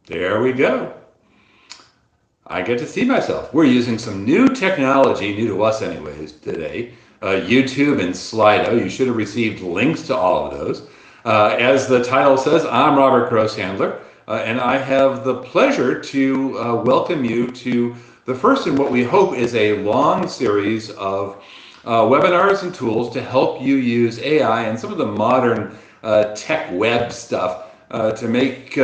There we go. I get to see myself. We're using some new technology, new to us anyways, today. YouTube and Slido. You should have received links to all of those. As the title says, I'm Robert Grosshandler, and I have the pleasure to welcome you to the first in what we hope is a long series of webinars and tools to help you use AI and some of the modern tech web stuff to make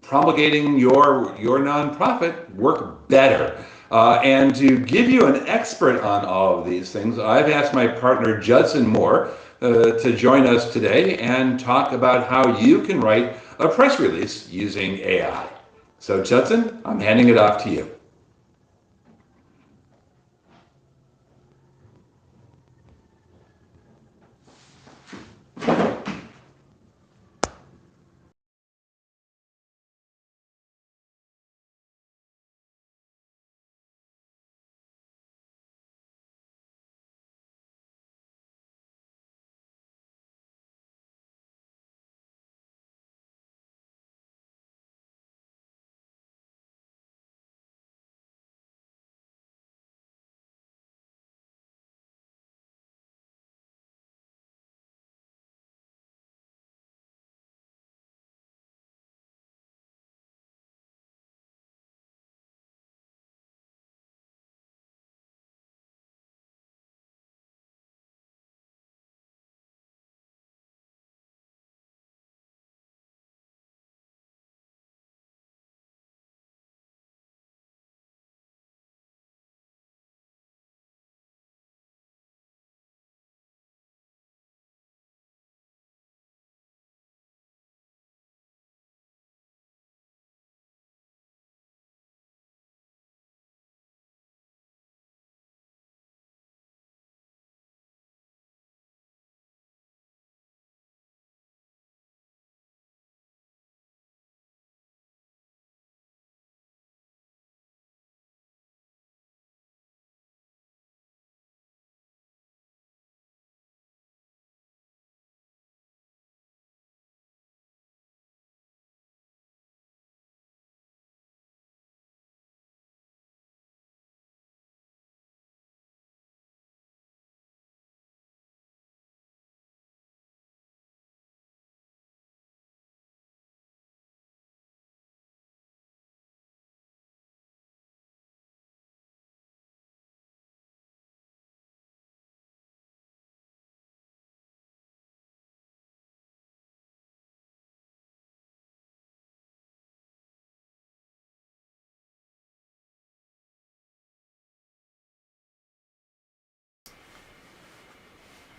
promulgating your nonprofit work better. And to give you an expert on all of these things, I've asked my partner Judson Moore to join us today and talk about how you can write a press release using AI. So Judson, I'm handing it off to you.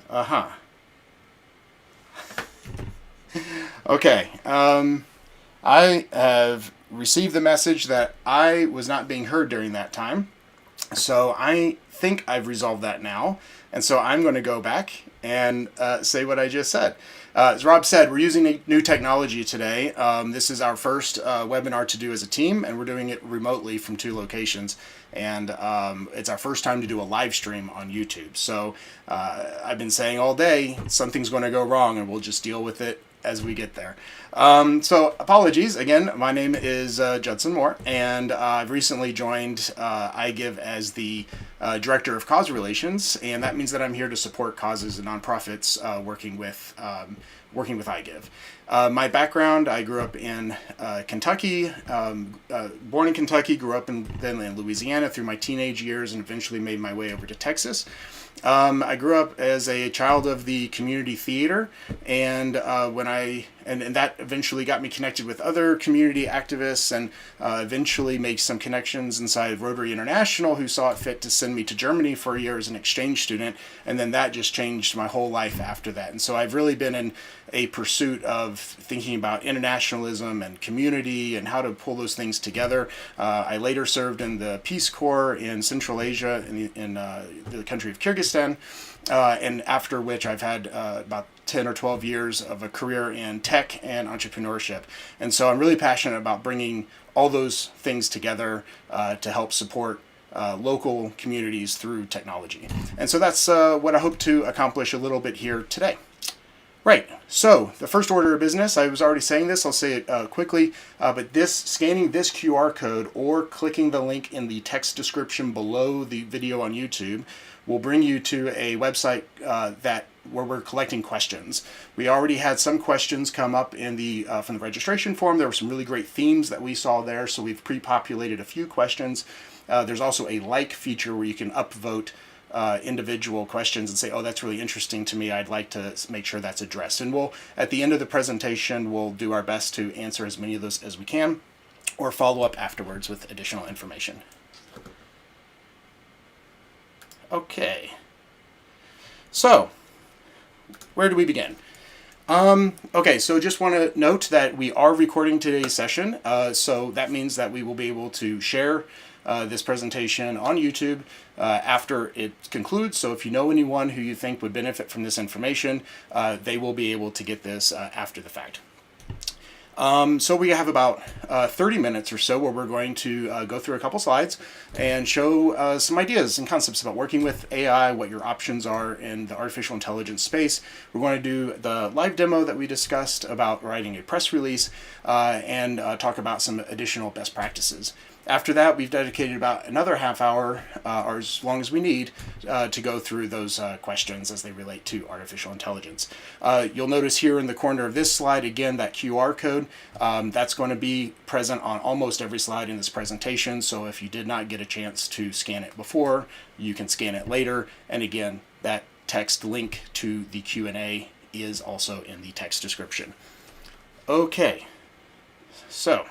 Uh-huh. Okay. I have received the message that I was not being heard during that time. So I think I've resolved that now. And so I'm going to go back and say what I just said. As Rob said, we're using new technology today. This is our first webinar to do as a team, and we're doing it remotely from 2 locations. And it's our first time to do a live stream on YouTube. So I've been saying all day, something's going to go wrong, and we'll just deal with it as we get there. So apologies again. My name is Judson Moore, and I've recently joined iGive as the director of cause relations, and that means that I'm here to support causes and nonprofits working with iGive. My background: I grew up in Kentucky, born in Kentucky, grew up then in Louisiana through my teenage years, and eventually made my way over to Texas. I grew up as a child of the community theater, and and that eventually got me connected with other community activists, and eventually made some connections inside of Rotary International, who saw it fit to send me to Germany for a year as an exchange student, and then that just changed my whole life after that. And so I've really been in a pursuit of thinking about internationalism and community and how to pull those things together. I later served in the Peace Corps in Central Asia, in the country of Kyrgyzstan, and after which I've had about 10 or 12 years of a career in tech and entrepreneurship. And so I'm really passionate about bringing all those things together to help support local communities through technology. And so that's what I hope to accomplish a little bit here today. Right. So the first order of business, I was already saying this, I'll say it quickly, but scanning this QR code or clicking the link in the text description below the video on YouTube will bring you to a website where we're collecting questions. We already had some questions come up in from the registration form. There were some really great themes that we saw there, so we've pre-populated a few questions. There's also a like feature where you can upvote individual questions and say, oh, that's really interesting to me. I'd like to make sure that's addressed. And at the end of the presentation, we'll do our best to answer as many of those as we can or follow up afterwards with additional information. Okay. So, where do we begin? Okay, so just want to note that we are recording today's session. So that means that we will be able to share this presentation on YouTube after it concludes. So if you know anyone who you think would benefit from this information, they will be able to get this after the fact. So we have about 30 minutes or so where we're going to go through a couple slides and show some ideas and concepts about working with AI, what your options are in the artificial intelligence space. We're going to do the live demo that we discussed about writing a press release and talk about some additional best practices. After that, we've dedicated about another half hour, or as long as we need, to go through those questions as they relate to artificial intelligence. You'll notice here in the corner of this slide, again, that QR code. That's going to be present on almost every slide in this presentation. So if you did not get a chance to scan it before, you can scan it later. And again, that text link to the Q&A is also in the text description. Okay, so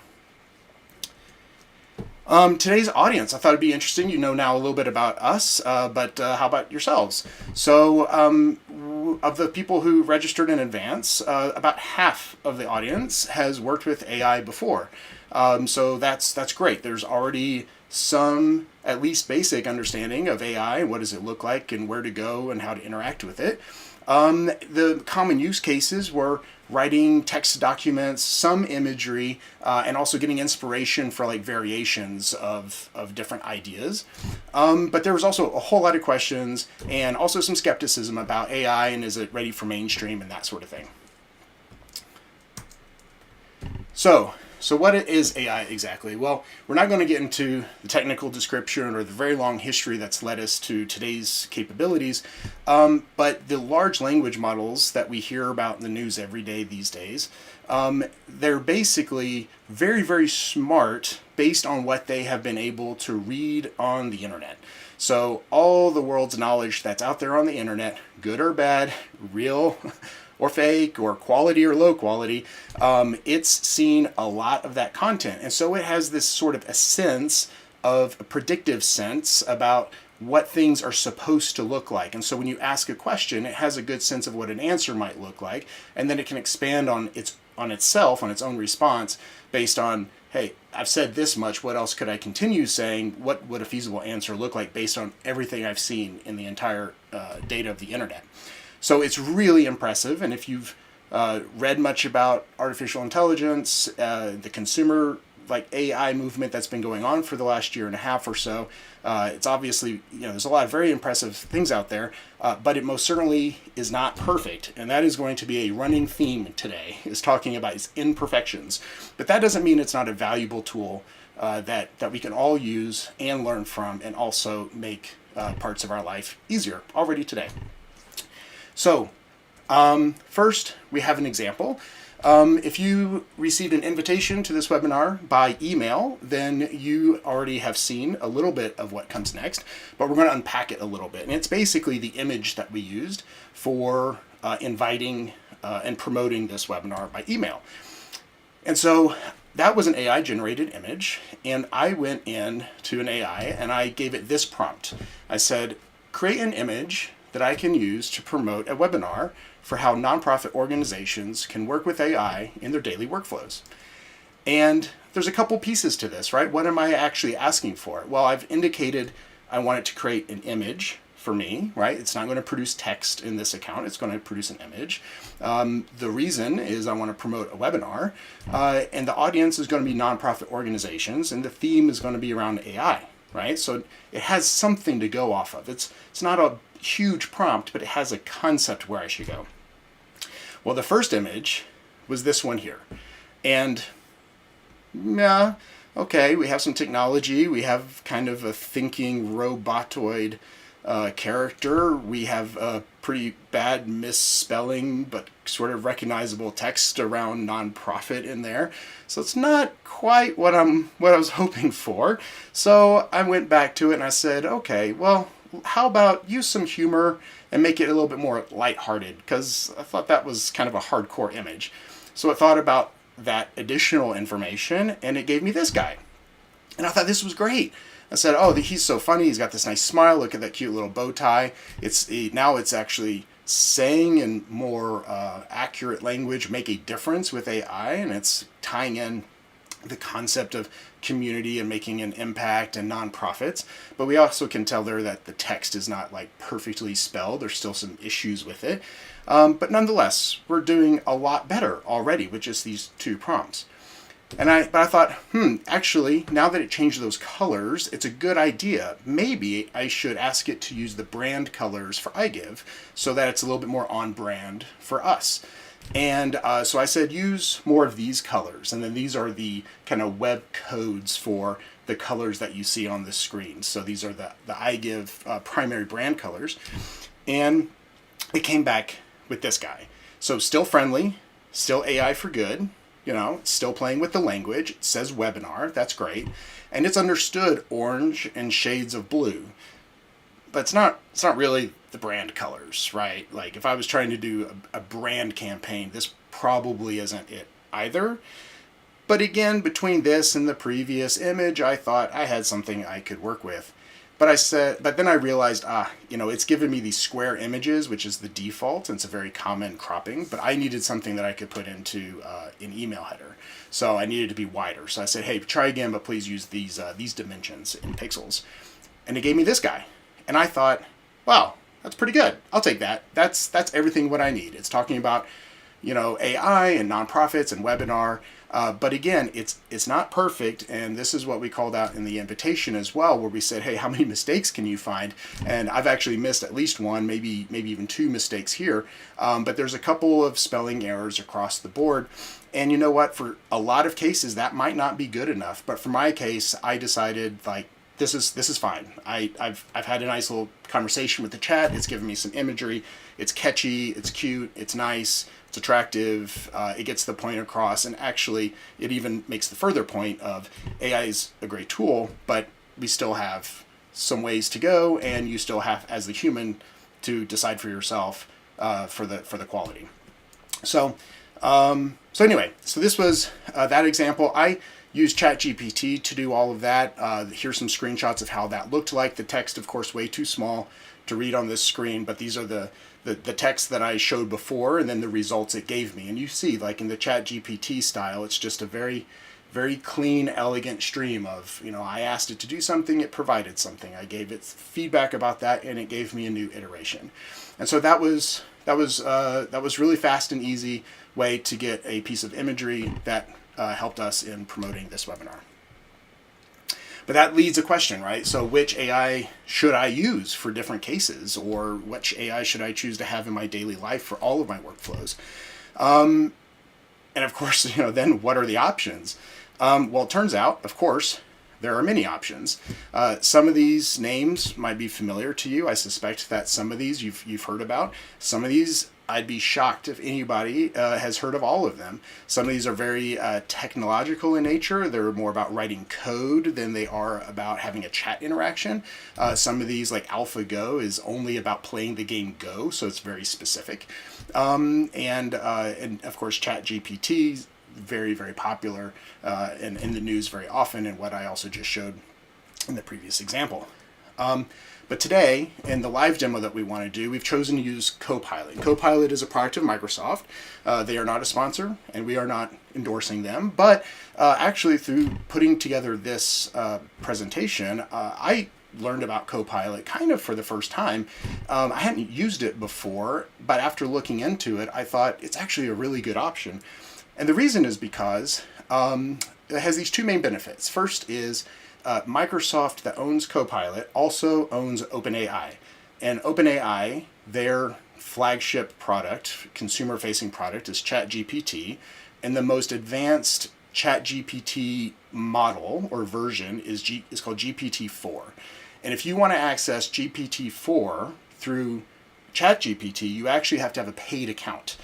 today's audience, I thought it'd be interesting. You know now a little bit about us, but how about yourselves? So of the people who registered in advance, about half of the audience has worked with AI before. So that's great. There's already some at least basic understanding of AI, what does it look like and where to go and how to interact with it. The common use cases were writing text documents, some imagery, and also getting inspiration for like variations of different ideas. But there was also a whole lot of questions and also some skepticism about AI and is it ready for mainstream and that sort of thing. So what is AI exactly? Well, we're not going to get into the technical description or the very long history that's led us to today's capabilities, but the large language models that we hear about in the news every day these days, they're basically very, very smart based on what they have been able to read on the internet. So all the world's knowledge that's out there on the internet, good or bad, real or fake, or quality or low quality, it's seen a lot of that content. And so it has this sort of a predictive sense about what things are supposed to look like. And so when you ask a question, it has a good sense of what an answer might look like, and then it can expand on its own response based on, hey, I've said this much, what else could I continue saying? What would a feasible answer look like based on everything I've seen in the entire data of the internet? So it's really impressive, and if you've read much about artificial intelligence, the consumer AI movement that's been going on for the last year and a half or so, it's obviously, there's a lot of very impressive things out there, but it most certainly is not perfect, and that is going to be a running theme today, is talking about its imperfections. But that doesn't mean it's not a valuable tool that we can all use and learn from and also make parts of our life easier already today. So, first, we have an example. If you received an invitation to this webinar by email, then you already have seen a little bit of what comes next, but we're going to unpack it a little bit. And it's basically the image that we used for inviting and promoting this webinar by email. And so that was an AI-generated image, and I went in to an AI and I gave it this prompt. I said, create an image that I can use to promote a webinar for how nonprofit organizations can work with AI in their daily workflows. And there's a couple pieces to this, right? What am I actually asking for? Well, I've indicated I want it to create an image for me, right? It's not going to produce text in this account. It's going to produce an image. The reason is I want to promote a webinar, and the audience is going to be nonprofit organizations, and the theme is going to be around AI, right? So it has something to go off of. It's not a huge prompt, but it has a concept where I should go. Well, the first image was this one here. And yeah, okay, we have some technology. We have kind of a thinking robotoid character. We have a pretty bad misspelling, but sort of recognizable text around nonprofit in there. So it's not quite what I was hoping for. So I went back to it and I said, okay, well, how about use some humor and make it a little bit more lighthearted, because I thought that was kind of a hardcore image. So I thought about that additional information and it gave me this guy. And I thought this was great. I said, oh, he's so funny. He's got this nice smile. Look at that cute little bow tie. Now it's actually saying in more accurate language, make a difference with AI, and it's tying in the concept of community and making an impact and nonprofits. But we also can tell there that the text is not like perfectly spelled. There's still some issues with it. But nonetheless, we're doing a lot better already with just these 2 prompts. But I thought, actually, now that it changed those colors, it's a good idea. Maybe I should ask it to use the brand colors for iGive so that it's a little bit more on brand for us. And so I said, use more of these colors. And then these are the kind of web codes for the colors that you see on the screen. So these are the iGive primary brand colors. And it came back with this guy. So still friendly, still AI for good. You know, it's still playing with the language. It says webinar. That's great. And it's understood orange and shades of blue. But it's not really the brand colors, right? Like if I was trying to do a brand campaign, this probably isn't it either. But again, between this and the previous image, I thought I had something I could work with. But then I realized, it's given me these square images, which is the default, and it's a very common cropping, but I needed something that I could put into an email header. So I needed to be wider. So I said, hey, try again, but please use these dimensions in pixels. And it gave me this guy. And I thought, wow, that's pretty good. I'll take that. That's everything what I need. It's talking about, AI and nonprofits and webinar. But again, it's not perfect, and this is what we called out in the invitation as well, where we said, hey, how many mistakes can you find? And I've actually missed at least one, maybe even 2 mistakes here. But there's a couple of spelling errors across the board. And you know what? For a lot of cases, that might not be good enough. But for my case, I decided this is fine. I've had a nice little conversation with the chat. It's given me some imagery. It's catchy. It's cute. It's nice. It's attractive. It gets the point across, and actually, it even makes the further point of AI is a great tool, but we still have some ways to go, and you still have, as the human, to decide for yourself for the quality. So anyway, so this was that example. I used ChatGPT to do all of that. Here's some screenshots of how that looked like. The text, of course, way too small to read on this screen, but these are the text that I showed before and then the results it gave me. And you see, like in the ChatGPT style, it's just a very, very clean, elegant stream of, I asked it to do something, it provided something. I gave it feedback about that, and it gave me a new iteration. And so that was really fast and easy way to get a piece of imagery that helped us in promoting this webinar. But that leads a question, right? So which AI should I use for different cases, or which AI should I choose to have in my daily life for all of my workflows? And of course, then what are the options? Well, it turns out, of course, there are many options. Some of these names might be familiar to you. I suspect that some of these you've heard about. Some of these I'd be shocked if anybody has heard of all of them. Some of these are very technological in nature. They're more about writing code than they are about having a chat interaction. Some of these, like AlphaGo, is only about playing the game Go, so it's very specific. And of course, ChatGPT, very, very popular and in the news very often, and what I also just showed in the previous example. But today, in the live demo that we want to do, we've chosen to use Copilot. Copilot is a product of Microsoft. They are not a sponsor, and we are not endorsing them. But actually, through putting together this presentation, I learned about Copilot kind of for the first time. I hadn't used it before, but after looking into it, I thought it's actually a really good option. And the reason is because it has these 2 main benefits. First is Microsoft, that owns Copilot, also owns OpenAI. And OpenAI, their flagship product, consumer-facing product, is ChatGPT, and the most advanced ChatGPT model or version is called GPT-4. And if you want to access GPT-4 through ChatGPT, you actually have to have a paid account.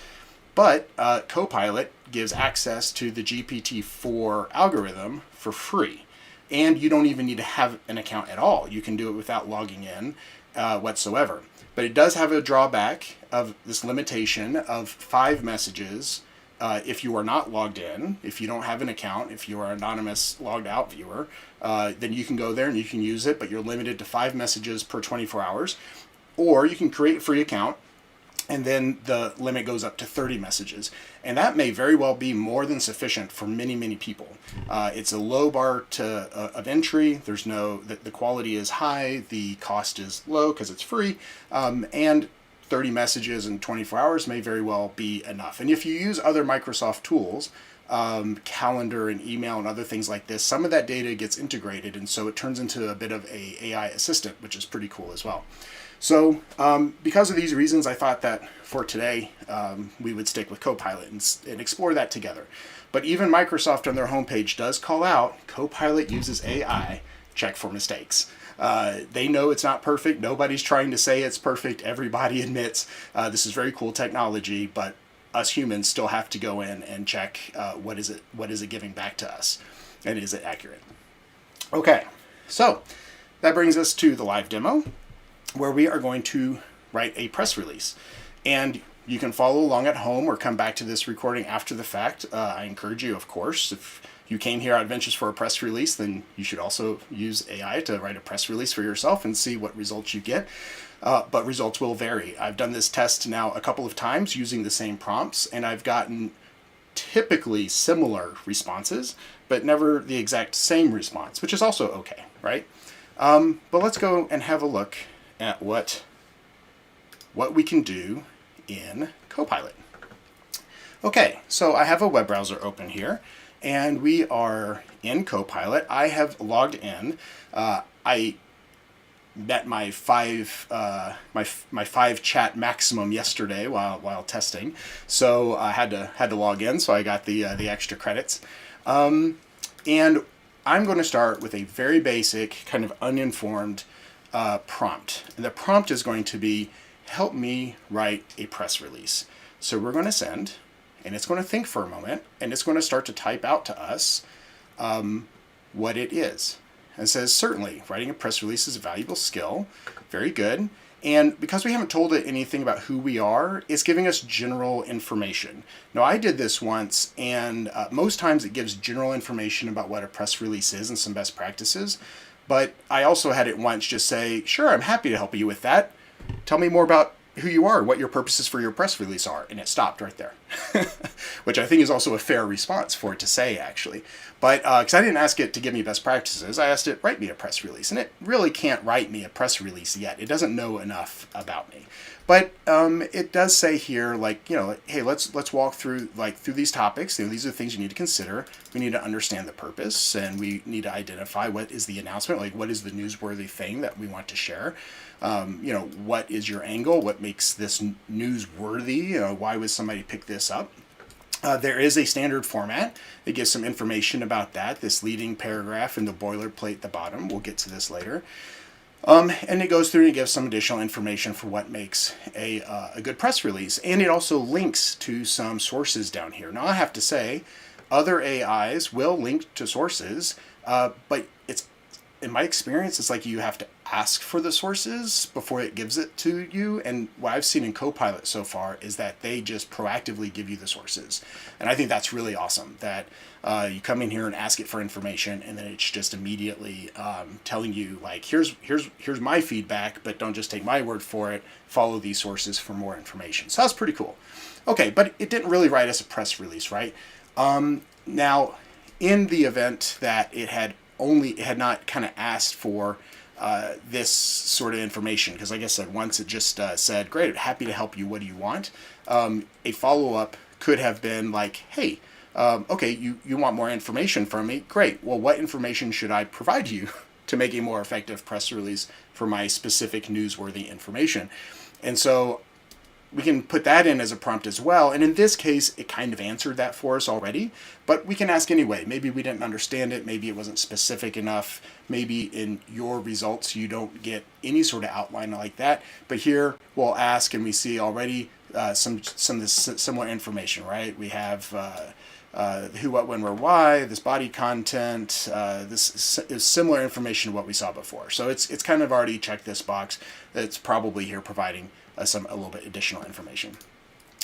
But Copilot gives access to the GPT-4 algorithm for free. And you don't even need to have an account at all. You can do it without logging in whatsoever. But it does have a drawback of this limitation of 5 messages if you are not logged in, if you don't have an account, if you are an anonymous logged out viewer, then you can go there and you can use it, but you're limited to 5 messages per 24 hours. Or you can create a free account, and then the limit goes up to 30 messages. And that may very well be more than sufficient for many, many people. It's a low bar of entry. There's the quality is high, the cost is low because it's free, and 30 messages in 24 hours may very well be enough. And if you use other Microsoft tools, calendar and email and other things like this, some of that data gets integrated, and so it turns into a bit of a AI assistant, which is pretty cool as well. So because of these reasons, I thought that for today, we would stick with Copilot and explore that together. But even Microsoft on their homepage does call out, Copilot uses AI, check for mistakes. They know it's not perfect. Nobody's trying to say it's perfect. Everybody admits this is very cool technology, but us humans still have to go in and check what is it giving back to us, and is it accurate? Okay, so that brings us to the live demo, where we are going to write a press release. And you can follow along at home or come back to this recording after the fact. I encourage you, of course, if you came here on Ventures for a press release, then you should also use AI to write a press release for yourself and see what results you get. But results will vary. I've done this test now a couple of times using the same prompts, and I've gotten typically similar responses, but never the exact same response, which is also okay, right? But let's go and have a look at what we can do in Copilot. Okay, so I have a web browser open here, and we are in Copilot. I have logged in. I met my 5 chat maximum yesterday while testing, so I had to log in. So I got the extra credits, and I'm going to start with a very basic kind of uninformed prompt. And the prompt is going to be, help me write a press release. So we're going to send, and it's going to think for a moment, and it's going to start to type out to us what it is. And it says, certainly, writing a press release is a valuable skill. Very good. And because we haven't told it anything about who we are, it's giving us general information. Now, I did this once, and most times it gives general information about what a press release is and some best practices. But I also had it once just say, sure, I'm happy to help you with that. Tell me more about who you are, what your purposes for your press release are. And it stopped right there, which I think is also a fair response for it to say, actually. But because I didn't ask it to give me best practices, I asked it, write me a press release. And it really can't write me a press release yet. It doesn't know enough about me. But it does say here, like, hey, let's walk through these topics. These are the things you need to consider. We need to understand the purpose, and we need to identify what is the announcement, like what is the newsworthy thing that we want to share. What is your angle? What makes this newsworthy? Why would somebody pick this up? There is a standard format that gives some information about that, this leading paragraph and the boilerplate at the bottom. We'll get to this later. And it goes through and gives some additional information for what makes a good press release. And it also links to some sources down here. Now, I have to say, other AIs will link to sources, but in my experience, it's like you have to ask for the sources before it gives it to you. And what I've seen in Copilot so far is that they just proactively give you the sources. And I think that's really awesome that you come in here and ask it for information, and then it's just immediately telling you, like, here's my feedback, but don't just take my word for it. Follow these sources for more information. So that's pretty cool. Okay, but it didn't really write us a press release, right? Now, in the event that it had not kind of asked for this sort of information, because like I said, once it just said, great, happy to help you, what do you want? A follow-up could have been like, hey, okay, you want more information from me? Great. Well, what information should I provide you to make a more effective press release for my specific newsworthy information? And so put that in as a prompt as well. And in this case, it kind of answered that for us already, but we can ask anyway. Maybe we didn't understand it. Maybe it wasn't specific enough. Maybe in your results, you don't get any sort of outline like that. But here we'll ask and we see already some of this similar information, right? We have who, what, when, where, why, this body content, this is similar information to what we saw before. So it's kind of already checked this box. It's probably here providing a little bit additional information.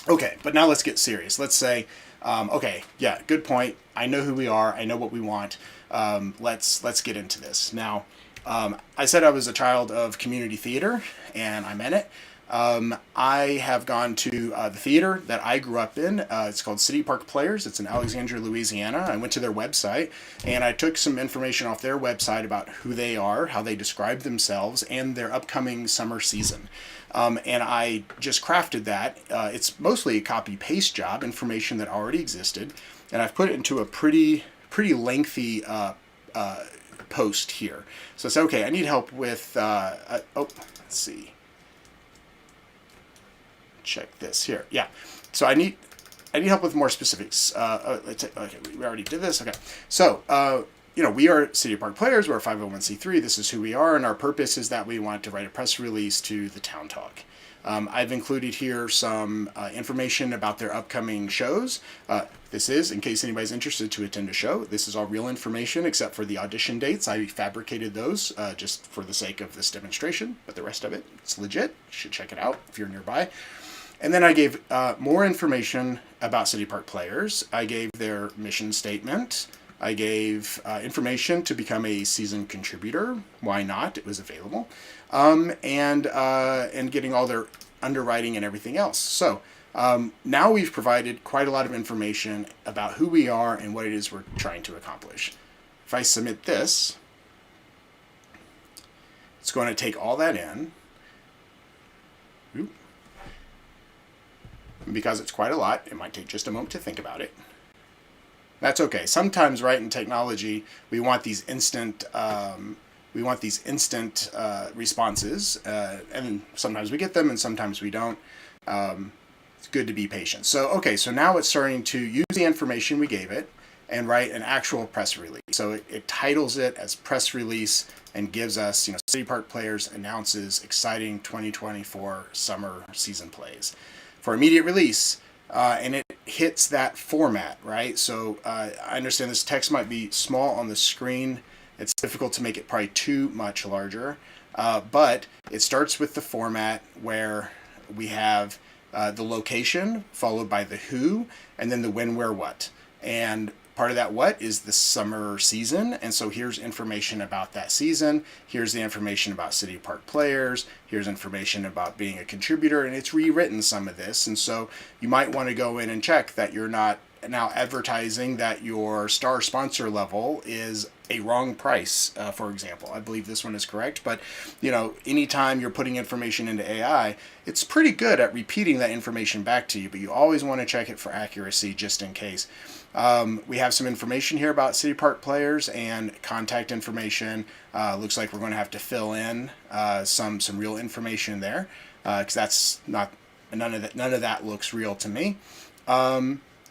Okay, but now let's get serious. Let's say, okay, yeah, good point. I know who we are. I know what we want. Let's get into this. Now, I said I was a child of community theater, and I meant it. I have gone to the theater that I grew up in. It's called City Park Players. It's in Alexandria, Louisiana. I went to their website and I took some information off their website about who they are, how they describe themselves, and their upcoming summer season. And I just crafted that. It's mostly a copy-paste job, information that already existed, and I've put it into a pretty lengthy post here. So it's okay. I need help with. Let's see. Check this here. Yeah. So I need help with more specifics. Okay, we already did this. Okay. So, we are City Park Players. We're a 501c3. This is who we are, and our purpose is that we want to write a press release to the Town Talk. I've included here some information about their upcoming shows. This is, in case anybody's interested to attend a show, this is all real information except for the audition dates. I fabricated those just for the sake of this demonstration, but the rest of it, it's legit. You should check it out if you're nearby. And then I gave more information about City Park Players. I gave their mission statement. I gave information to become a season contributor. Why not? It was available. And getting all their underwriting and everything else. So now we've provided quite a lot of information about who we are and what it is we're trying to accomplish. If I submit this, it's going to take all that in. Oop. Because it's quite a lot, it might take just a moment to think about it. That's okay. Sometimes, right, in technology, we want these instant responses, and sometimes we get them, and sometimes we don't. It's good to be patient. So, okay, so now it's starting to use the information we gave it and write an actual press release. So it titles it as press release and gives us, City Park Players announces exciting 2024 summer season plays for immediate release, and it hits that format, right? So I understand this text might be small on the screen. It's difficult to make it probably too much larger, but it starts with the format where we have the location followed by the who, and then the when, where, what. And part of that what is the summer season, and so here's information about that season. Here's the information about City Park Players. Here's information about being a contributor, and it's rewritten some of this. And so you might want to go in and check that you're not now advertising that your star sponsor level is a wrong price, for example. I believe this one is correct, but anytime you're putting information into AI, it's pretty good at repeating that information back to you, but you always want to check it for accuracy just in case. We have some information here about City Park Players and contact information. Looks like we're going to have to fill in some real information there, because that's not none of that looks real to me.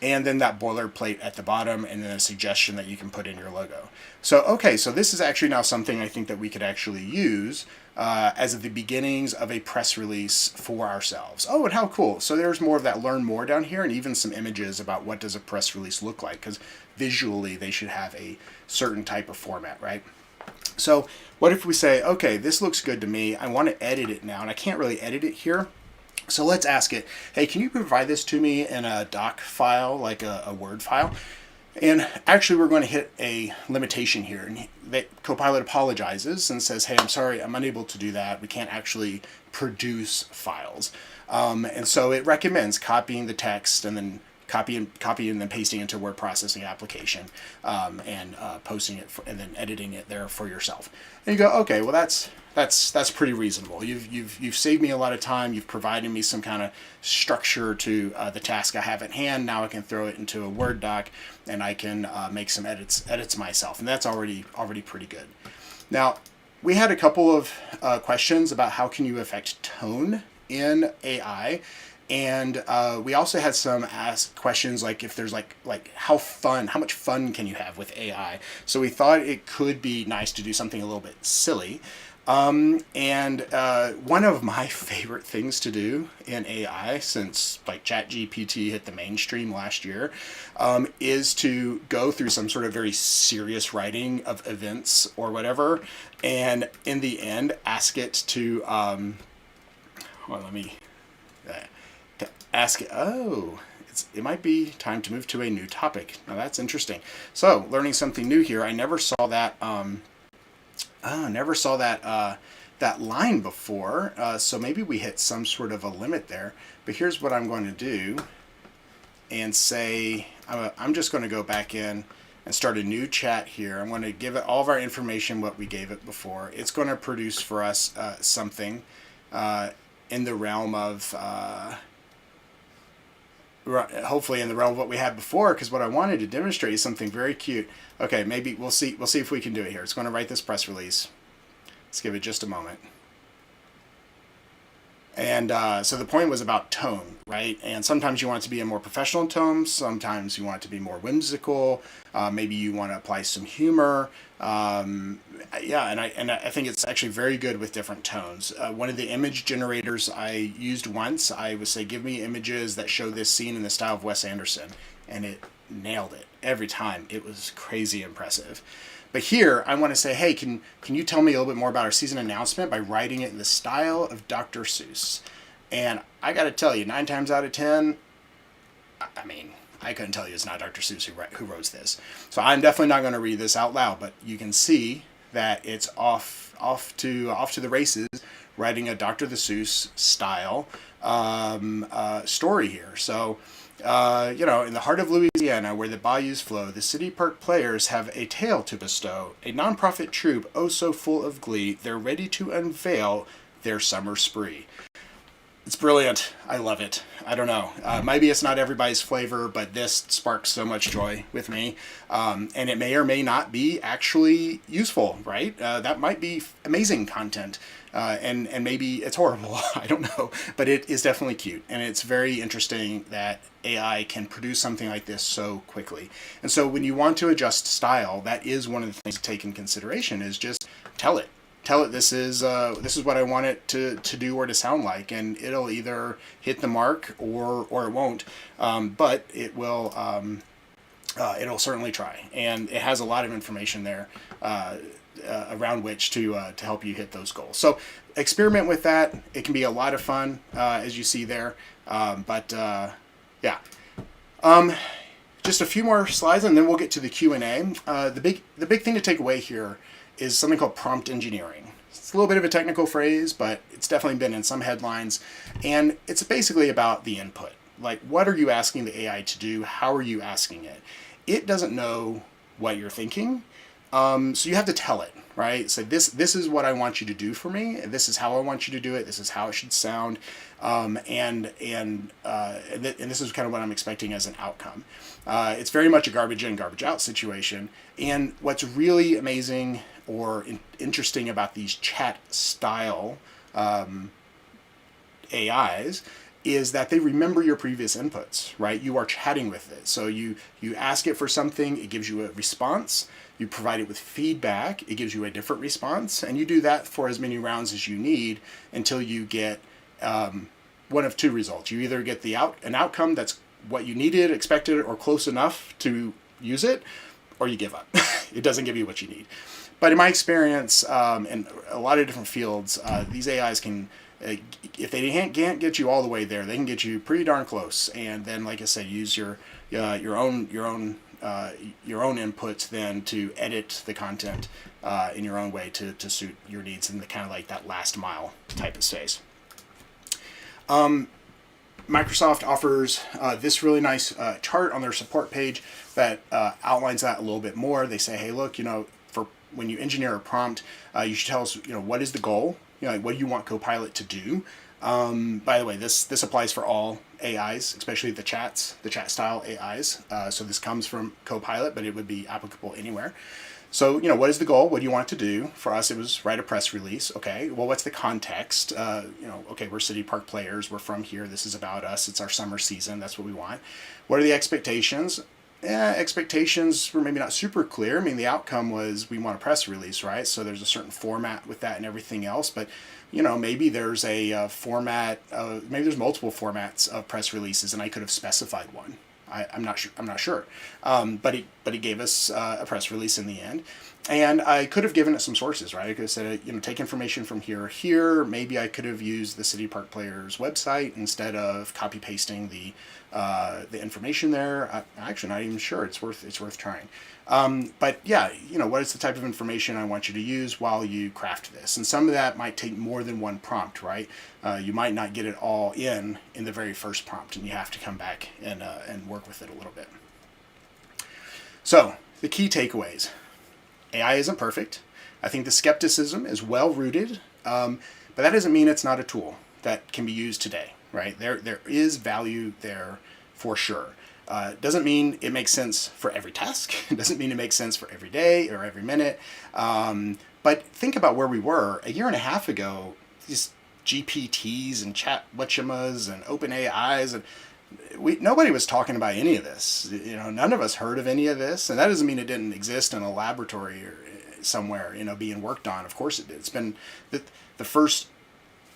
And then that boilerplate at the bottom, and then a suggestion that you can put in your logo. So, okay, so this is actually now something I think that we could actually use as of the beginnings of a press release for ourselves. Oh, and how cool. So there's more of that learn more down here, and even some images about what does a press release look like, because visually they should have a certain type of format, right? So what if we say, okay, this looks good to me. I want to edit it now, and I can't really edit it here. So let's ask it, hey, can you provide this to me in a doc file, like a Word file? And actually, we're going to hit a limitation here. And Copilot apologizes and says, hey, I'm sorry, I'm unable to do that. We can't actually produce files. And so it recommends copying the text and then copy and then pasting into a word processing application, and posting it and then editing it there for yourself. And you go, okay, well that's pretty reasonable. You've saved me a lot of time. You've provided me some kind of structure to the task I have at hand. Now I can throw it into a Word doc and I can make some edits myself, and that's already pretty good. Now we had a couple of questions about how can you affect tone in AI. And we also had some ask questions like if there's like how much fun can you have with AI? So we thought it could be nice to do something a little bit silly. And one of my favorite things to do in AI since like ChatGPT hit the mainstream last year is to go through some sort of very serious writing of events or whatever, and in the end ask it to well, let me to ask it. Oh, it might be time to move to a new topic. Now that's interesting. So learning something new here. I never saw that. Never saw that line before. So maybe we hit some sort of a limit there. But here's what I'm going to do, and say I'm just going to go back in and start a new chat here. I'm going to give it all of our information what we gave it before. It's going to produce for us something in the realm of hopefully in the realm of what we had before, because what I wanted to demonstrate is something very cute. Okay, maybe we'll see if we can do it here. It's going to write this press release. Let's give it just a moment. And so the point was about tone, right? And sometimes you want it to be a more professional tone. Sometimes you want it to be more whimsical. Maybe you want to apply some humor. Yeah, and I think it's actually very good with different tones. One of the image generators I used once, I would say, give me images that show this scene in the style of Wes Anderson. And it nailed it every time. It was crazy impressive. But here, I want to say, hey, can you tell me a little bit more about our season announcement by writing it in the style of Dr. Seuss? And I got to tell you, 9 times out of 10, I mean, I couldn't tell you it's not Dr. Seuss who wrote this. So I'm definitely not going to read this out loud, but you can see that it's off to the races, writing a Dr. Seuss style story here. So. In the heart of Louisiana, where the bayous flow, the City Park players have a tale to bestow. A nonprofit troupe, oh so full of glee, they're ready to unveil their summer spree. It's brilliant. I love it. I don't know. Maybe it's not everybody's flavor, but this sparks so much joy with me. And it may or may not be actually useful, right? That might be amazing content. And maybe it's horrible. I don't know. But it is definitely cute. And it's very interesting that AI can produce something like this so quickly. And so when you want to adjust style, that is one of the things to take in consideration, is just tell it this is what I want it to do or to sound like, and it'll either hit the mark or it won't. But it will it'll certainly try, and it has a lot of information there around which to help you hit those goals. So experiment with that. It can be a lot of fun, as you see there. Just a few more slides, and then we'll get to the Q&A. The big thing to take away here is something called prompt engineering. It's a little bit of a technical phrase, but it's definitely been in some headlines. And it's basically about the input. Like, what are you asking the AI to do? How are you asking it? It doesn't know what you're thinking. So you have to tell it, right? So this is what I want you to do for me. And this is how I want you to do it. This is how it should sound. And this is kind of what I'm expecting as an outcome. It's very much a garbage in, garbage out situation. And what's really amazing or interesting about these chat style AIs is that they remember your previous inputs, right? You are chatting with it. So you ask it for something, it gives you a response. You provide it with feedback, it gives you a different response. And you do that for as many rounds as you need until you get one of two results. You either get an outcome that's what you needed, expected, or close enough to use it, or you give up. It doesn't give you what you need. But in my experience, in a lot of different fields, these AIs can, if they can't get you all the way there, they can get you pretty darn close. And then, like I said, use your own inputs then to edit the content in your own way to suit your needs in the kind of like that last mile type of space. Microsoft offers this really nice chart on their support page that outlines that a little bit more. They say, hey, look, for when you engineer a prompt, you should tell us, what is the goal? Like, what do you want Copilot to do? By the way, this applies for all AIs, especially the chat style AIs. So this comes from Copilot, but it would be applicable anywhere. So, what is the goal? What do you want it to do? For us, it was write a press release. Okay, well, what's the context? Okay, we're City Park players. We're from here. This is about us. It's our summer season. That's what we want. What are the expectations? Expectations were maybe not super clear. I mean, the outcome was we want a press release, right? So there's a certain format with that and everything else. But, maybe there's a format, maybe there's multiple formats of press releases, and I could have specified one. I'm not sure. But he gave us a press release in the end, and I could have given it some sources, right? I could have said, take information from here or here. Maybe I could have used the City Park Players website instead of copy pasting the information there. I'm actually not even sure. It's worth trying. But yeah, what is the type of information I want you to use while you craft this? And some of that might take more than one prompt, right? You might not get it all in the very first prompt, and you have to come back and work with it a little bit. So the key takeaways: AI isn't perfect. I think the skepticism is well rooted, but that doesn't mean it's not a tool that can be used today, right? There is value there for sure. Doesn't mean it makes sense for every task. It doesn't mean it makes sense for every day or every minute. But think about where we were a year and a half ago. These GPTs and chat whatchamas and open AIs, and nobody was talking about any of this. None of us heard of any of this, and that doesn't mean it didn't exist in a laboratory or somewhere, being worked on. Of course it did. It's been the first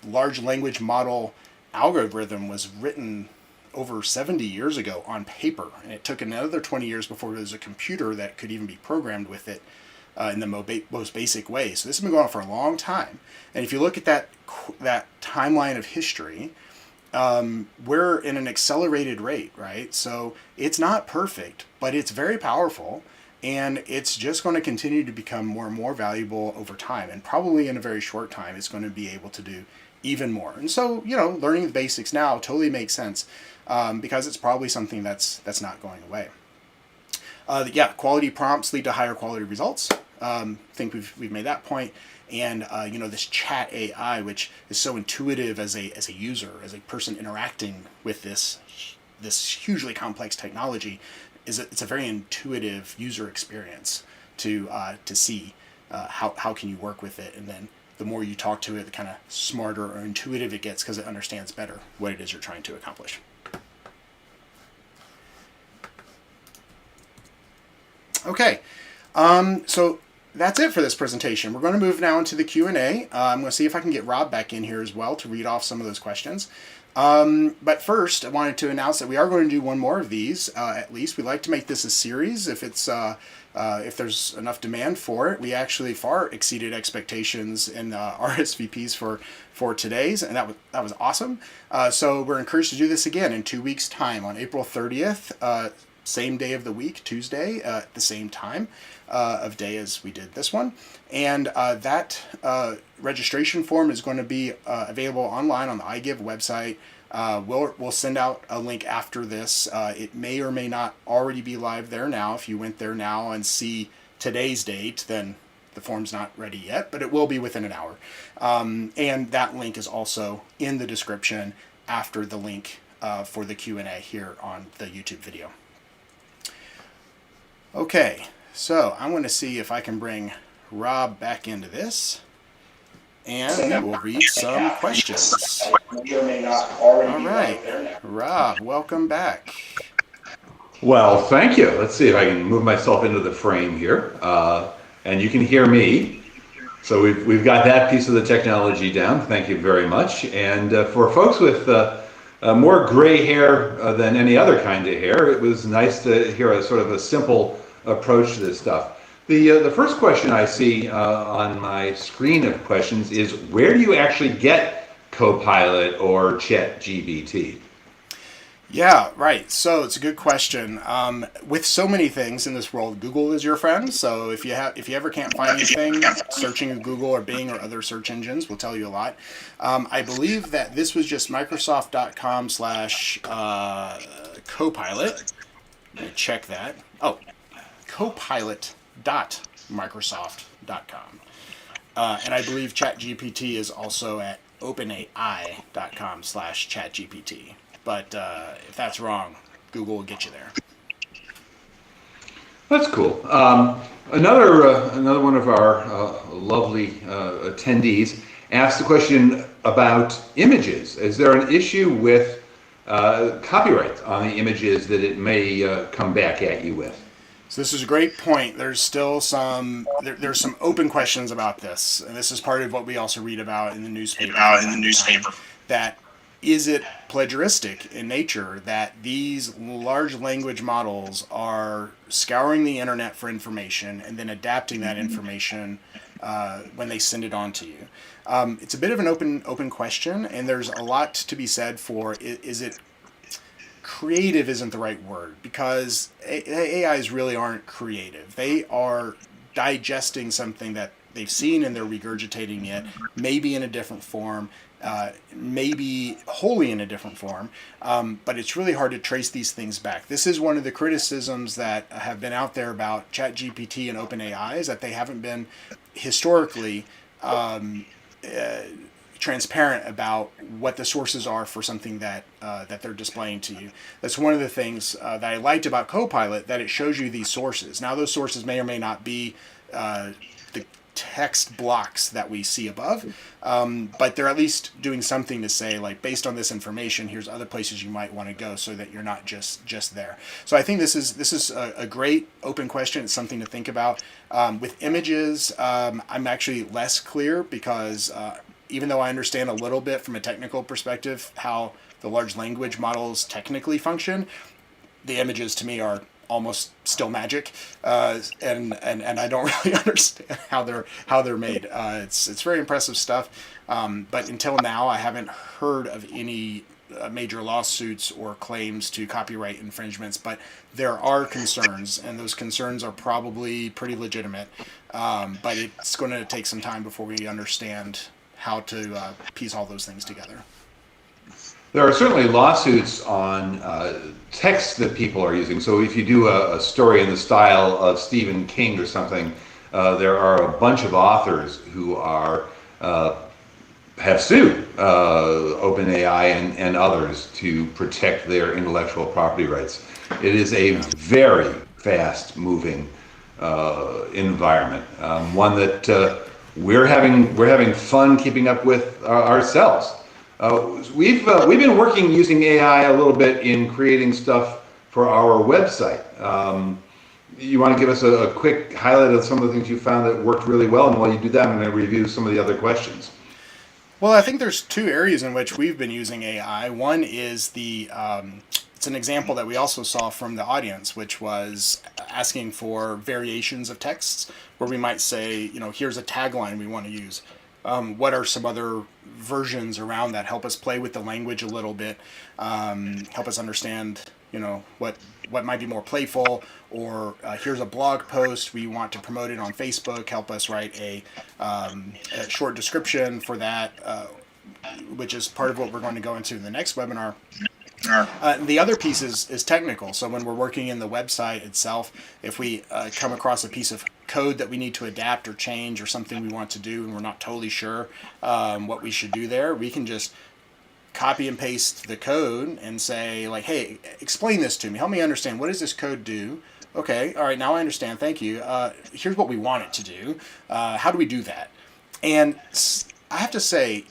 large language model algorithm was written over 70 years ago on paper, and it took another 20 years before there was a computer that could even be programmed with it in the most basic way. So this has been going on for a long time, and if you look at that timeline of history, we're in an accelerated rate, right? So it's not perfect, but it's very powerful, and it's just going to continue to become more and more valuable over time, and probably in a very short time it's going to be able to do even more. And so, learning the basics now totally makes sense, because it's probably something that's not going away. Quality prompts lead to higher quality results. I think we've made that point. And this chat AI, which is so intuitive as a user, as a person interacting with this hugely complex technology, it's a very intuitive user experience to see how can you work with it, and then the more you talk to it, the kind of smarter or intuitive it gets because it understands better what it is you're trying to accomplish. Okay, so that's it for this presentation. We're going to move now into the Q&A. I'm going to see if I can get Rob back in here as well to read off some of those questions. But first, I wanted to announce that we are going to do one more of these, at least. We'd like to make this a series if if there's enough demand for it. We actually far exceeded expectations in RSVPs for today's, and that was awesome. So we're encouraged to do this again in 2 weeks' time on April 30th, same day of the week, Tuesday, at the same time of day as we did this one. And that registration form is going to be available online on the iGive website. We'll send out a link after this. It may or may not already be live there now. If you went there now and see today's date, then the form's not ready yet, but it will be within an hour. And that link is also in the description after the link for the Q&A here on the YouTube video. Okay, so I'm going to see if I can bring Rob back into this, and we'll read some questions. All right, Rob, welcome back. Well, thank you. Let's see if I can move myself into the frame here, and you can hear me. So we've got that piece of the technology down. Thank you very much. And for folks with more gray hair than any other kind of hair, it was nice to hear a sort of a simple approach to this stuff. The first question I see on my screen of questions is, where do you actually get Copilot or ChatGPT? Yeah, right. So it's a good question. With so many things in this world, Google is your friend. So if you ever can't find anything, searching in Google or Bing or other search engines will tell you a lot. I believe that this was just Microsoft.com/Copilot. Let me check that. Oh, Copilot.Microsoft.com. And I believe ChatGPT is also at OpenAI.com/ChatGPT. But if that's wrong, Google will get you there. That's cool. Another one of our lovely attendees asked the question about images. Is there an issue with copyright on the images that it may come back at you with? So this is a great point. There's still there's some open questions about this, and this is part of what we also read about in the newspaper. That is it plagiaristic in nature that these large language models are scouring the internet for information and then adapting that information when they send it on to you? It's a bit of an open question, and there's a lot to be said for is it creative isn't the right word, because AIs really aren't creative. They are digesting something that they've seen and they're regurgitating it, maybe in a different form, maybe wholly in a different form, but it's really hard to trace these things back. This is one of the criticisms that have been out there about ChatGPT and OpenAI, is that they haven't been historically transparent about what the sources are for something that they're displaying to you. That's one of the things that I liked about Copilot, that it shows you these sources. Now, those sources may or may not be the text blocks that we see above, but they're at least doing something to say, like, based on this information, here's other places you might want to go, so that you're not just there. So I think this is a great open question. It's something to think about. With images, I'm actually less clear, because even though I understand a little bit from a technical perspective how the large language models technically function, the images to me are almost still magic, and I don't really understand how they're made. It's very impressive stuff, but until now I haven't heard of any major lawsuits or claims to copyright infringements. But there are concerns, and those concerns are probably pretty legitimate. But it's going to take some time before we understand how to piece all those things together. There are certainly lawsuits on text that people are using. So if you do a story in the style of Stephen King or something, there are a bunch of authors who are have sued OpenAI and others to protect their intellectual property rights. It is a very fast-moving environment, one that we're having fun keeping up with ourselves. We've been working using AI a little bit in creating stuff for our website. You want to give us a quick highlight of some of the things you found that worked really well, and while you do that, I'm going to review some of the other questions. Well, I think there's two areas in which we've been using AI. One is it's an example that we also saw from the audience, which was asking for variations of texts, where we might say, here's a tagline we want to use. What are some other versions around that? Help us play with the language a little bit. Help us understand, what might be more playful. Or here's a blog post, we want to promote it on Facebook. Help us write a short description for that, which is part of what we're going to go into in the next webinar. The other piece is technical. So when we're working in the website itself, if we come across a piece of code that we need to adapt or change, or something we want to do and we're not totally sure what we should do there, we can just copy and paste the code and say, like, hey, explain this to me. Help me understand. What does this code do? Okay, all right, now I understand. Thank you. Here's what we want it to do. How do we do that? And I have to say,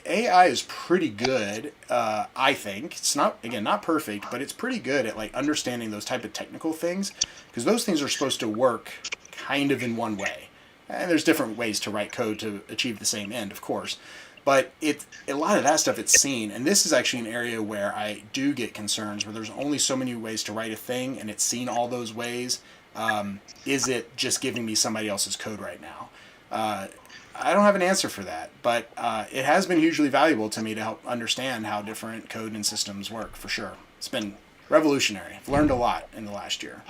AI is pretty good, I think. It's not perfect, but it's pretty good at understanding those type of technical things, because those things are supposed to work kind of in one way. And there's different ways to write code to achieve the same end, of course. But a lot of that stuff it's seen, and this is actually an area where I do get concerns, where there's only so many ways to write a thing, and it's seen all those ways. Is it just giving me somebody else's code right now? I don't have an answer for that, but it has been hugely valuable to me to help understand how different code and systems work, for sure. It's been revolutionary. I've learned a lot in the last year.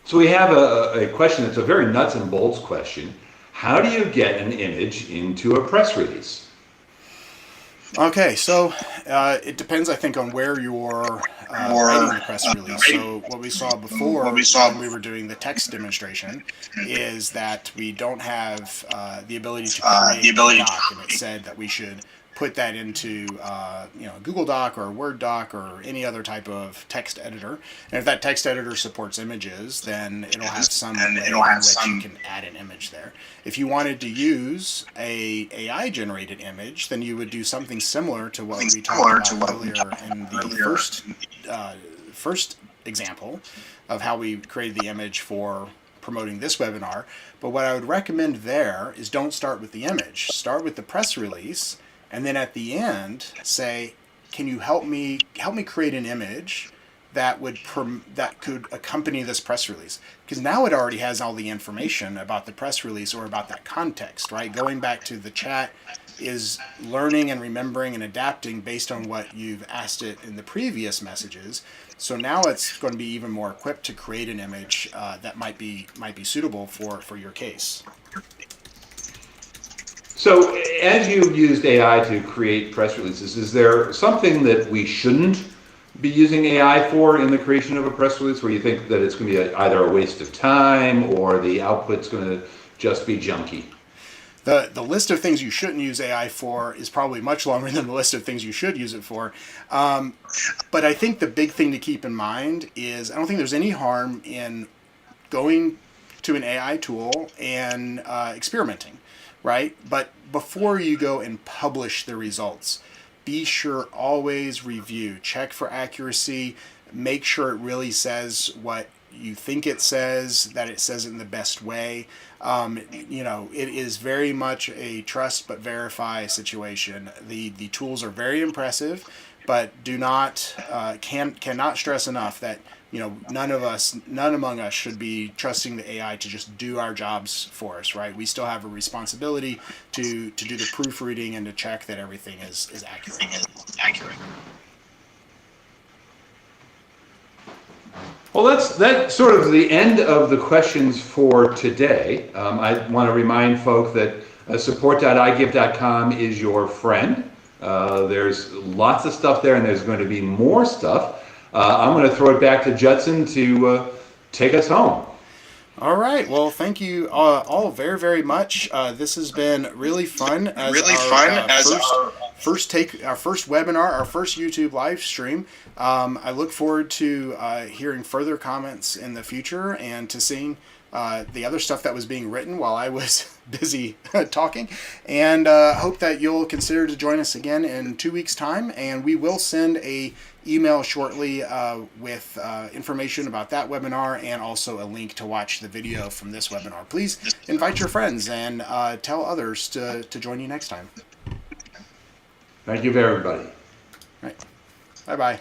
So we have a question that's a very nuts and bolts question. How do you get an image into a press release? Okay, so it depends, I think, on where you're writing the press release. So what we saw before when we were doing the text demonstration is that we don't have the ability to create a doc, and it said that we should put that into Google Doc or a Word doc or any other type of text editor. And if that text editor supports images, then it'll have some way in which you can add an image there. If you wanted to use a AI generated image, then you would do something similar to what we talked about earlier in the first example of how we created the image for promoting this webinar. But what I would recommend there is don't start with the image. Start with the press release, and then at the end say, can you help me create an image that could accompany this press release? Because now it already has all the information about the press release or about that context, right? Going back to the chat is learning and remembering and adapting based on what you've asked it in the previous messages. So now it's going to be even more equipped to create an image that might be suitable for your case. So as you've used AI to create press releases, is there something that we shouldn't be using AI for in the creation of a press release, where you think that it's going to be either a waste of time or the output's going to just be junky? The list of things you shouldn't use AI for is probably much longer than the list of things you should use it for. But I think the big thing to keep in mind is I don't think there's any harm in going to an AI tool and experimenting, right? But before you go and publish the results, be sure always review, check for accuracy, make sure it really says what you think it says, that it says it in the best way. It is very much a trust but verify situation. The tools are very impressive, but cannot stress enough that none among us should be trusting the AI to just do our jobs for us, right? We still have a responsibility to do the proofreading and to check that everything is accurate. Well, that's sort of the end of the questions for today. I want to remind folk that support.igive.com is your friend. There's lots of stuff there, and there's going to be more stuff. I'm going to throw it back to Judson to take us home. All right. Well, thank you all very, very much. This has been really fun. Our first webinar, our first YouTube live stream. I look forward to hearing further comments in the future and to seeing the other stuff that was being written while I was busy talking. And hope that you'll consider to join us again in 2 weeks' time. And we will send a email shortly with information about that webinar and also a link to watch the video from this webinar. Please invite your friends and tell others to join you next time. Thank you, everybody. All right. Bye-bye.